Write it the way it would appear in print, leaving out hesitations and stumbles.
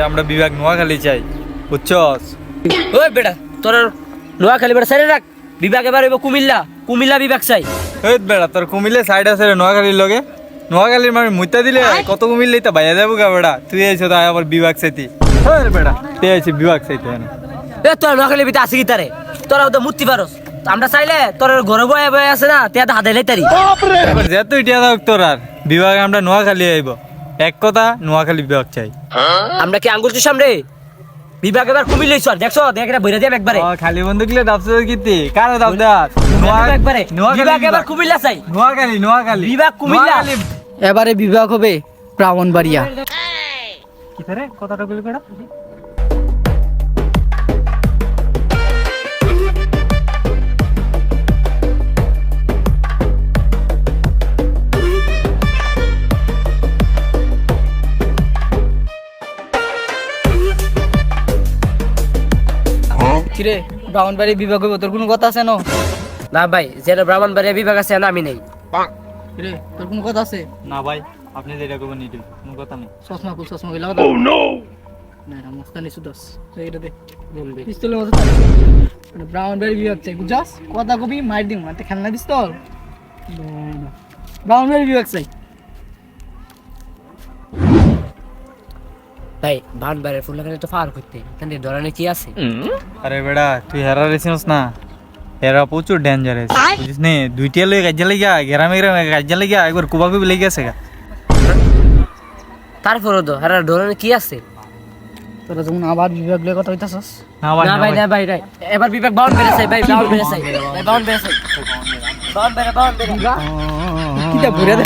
আমরা বিভাগ নোয়াখালী চাই, বুঝছস? ওই বেটা তোর নোয়াখালী বেটা সাইডে রাখ, বিভাগ এবার হইব কুমিল্লা, কুমিল্লা বিভাগ চাই। এই বেড়া তোর কুমিল্লে সাইড আছে রে নোয়াখালীর লগে, নোয়াখালীর মানে মুইতা দিলে কত কুমিল্লে তা বাইয়া যাবো গা বেড়া, তুই আইছ তাই আবার বিভাগ চাইতি। ওই বেড়া তুই আইছি বিভাগ চাইতে না। এ তোর নোয়াখালী ভিতরে আসি কি তারে, তোরা ওদের মূর্তি পারস, আমরা চাইলে তোর ঘরে বয়ে বয়ে আছে না তে হাতে লাইতারি। এবার যেহেতু ইটিয়া থাক তোর আর বিভাগ আমরা নোয়াখালী আইব, এক কথা নোয়াখালী বিভাগ চাই। আমরা কি আঙ্গুল চুষাম রে, বিভাগ এবার কুমিল্লা চল, দেখছো দেখ এটা বইরা দিয়াম একবারে। খালি বন্ধু গিলে দাবছে কিতি কারো দাব দাস একবারে বিভাগ এবার কুমিল্লা চাই, নোয়াখালী নোয়াখালী বিভাগ কুমিল্লা। এবারে বিভাগ হবে ব্রাহ্মণবাড়িয়া। কি রে কথাটা বলি বেড়া? কিরে ব্রাহ্মণবাড়ি বিভাগ হবে, তোর কোনো কথা আছে না ভাই, যেটা ব্রাহ্মণবাড়িয়া বিভাগ আছে না আমি নেই। কিরে তোর কোনো কথা আছে? না ভাই, আপনি যেটা করবেন নিতে কোনো কথা নেই। চশমা খুল, চশমা খুল। না না মস্তানি সুদস এইটা দে বলবি পিস্তলের মতো মানে ব্রাহ্মণবাড়ি বিভাগ চাই, বুঝছস? কথা কবি মার দিম, মানে খেলনা পিস্তল। ব্রাহ্মণবাড়ি বিভাগ চাই। ভাই ব্রাহ্মণবাড়িয়ার ফুলখানে তো ফার করতে এখানে ধরনের কি আছে? আরে বেড়া তুই হেরা রেছিস না, হেরা প্রচুর ডেঞ্জারাস বুঝিস নে, দুইটা লই কাজে লাগিয়া গ্রামে গ্রামে কাজে লাগিয়া একবার কুবাকু লেগে গেছে গা। তারপরও তো আর ধরনের কি আছে? তোরা যখন আবার বিভাগ লয়ে কথা হইতাছস, না ভাই না ভাই রাই, এবার বিভাগ ব্রাহ্মণবাড়িয়া চাই ভাই, ব্রাহ্মণবাড়িয়া চাই ভাই, ব্রাহ্মণবাড়িয়া চাই, ব্রাহ্মণবাড়িয়া কিটা বুড়া দে।